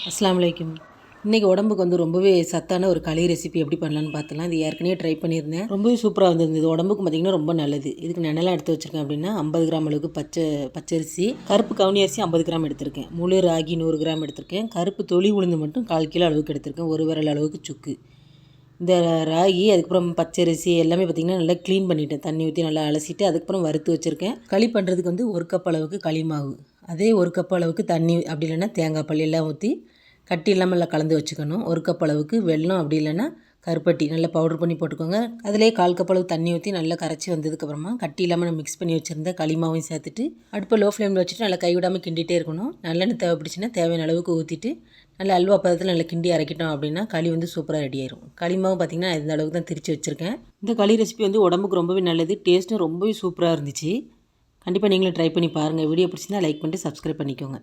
அஸ்ஸலாமு அலைக்கும். இன்றைக்கி உடம்புக்கு வந்து ரொம்பவே சத்தான ஒரு களி ரெசிபி எப்படி பண்ணலான்னு பார்த்துலாம். இது ஏற்கனவே ட்ரை பண்ணியிருந்தேன். ரொம்பவே சூப்பராக வந்திருந்தது. இது உடம்புக்கு பார்த்திங்கன்னா ரொம்ப நல்லது. இதுக்கு நெனலாம் எடுத்து வச்சுருக்கேன் அப்படின்னா 50 கிராம் அளவுக்கு பச்சரிசி, கருப்பு கவுனி அரிசி 50 கிராம் எடுத்திருக்கேன். முழு ராகி 100 கிராம் எடுத்திருக்கேன். கருப்பு தொளி உளுந்து மட்டும் 1/4 கிலோ அளவுக்கு எடுத்திருக்கேன். ஒரு விரல் அளவுக்கு சுக்கு. இந்த ராகி அதுக்கப்புறம் பச்சரிசி எல்லாமே பார்த்திங்கன்னா நல்லா க்ளீன் பண்ணிவிட்டேன். தண்ணி ஊற்றி நல்லா அலசிட்டு அதுக்கப்புறம் வறுத்து வச்சுருக்கேன். களி பண்ணுறதுக்கு வந்து 1 கப் அளவுக்கு களி மாவு, அதே 1 கப் அளவுக்கு தண்ணி, அப்படி இல்லைன்னா தேங்காய் பால் எல்லாம் ஊற்றி கட்டி இல்லாமல் நல்லா கலந்து வச்சுக்கணும். 1 கப் அளவுக்கு வெல்லம், அப்படி இல்லைன்னா கருப்பட்டி நல்லா பவுடர் பண்ணி போட்டுக்கோங்க. அதிலே 1/4 கப் அளவு தண்ணி ஊற்றி நல்லா கரைச்சி வந்ததுக்கப்புறமா கட்டி இல்லாமல் நம்ம மிக்ஸ் பண்ணி வச்சுருந்த களி மாவையும் சேர்த்துட்டு அடுப்பை லோ ஃப்ளேமில் வச்சுட்டு நல்லா கைவிடாமல் கிண்டிகிட்டே இருக்கணும். நல்லெண்ணெய் தேவைப்படுச்சுன்னா தேவையான அளவுக்கு ஊற்றிட்டு நல்லா அல்வா பதத்தில் நல்லா கிண்டி அரைக்கிட்டோம் அப்படின்னா களி வந்து சூப்பராக ரெடி ஆயிரும். களி மாவு பார்த்திங்கன்னா இந்த அளவுக்கு தான் திரிச்சு வச்சுருக்கேன். இந்த களி ரெசிபி வந்து உடம்புக்கு ரொம்பவே நல்லது. டேஸ்ட்டும் ரொம்பவே சூப்பராக இருந்துச்சு. கண்டிப்பாக நீங்களும் ட்ரை பண்ணி பாருங்கள். வீடியோ பிடிச்சிருந்தா லைக் பண்ணிட்டு சப்ஸ்கிரைப் பண்ணிக்கோங்க.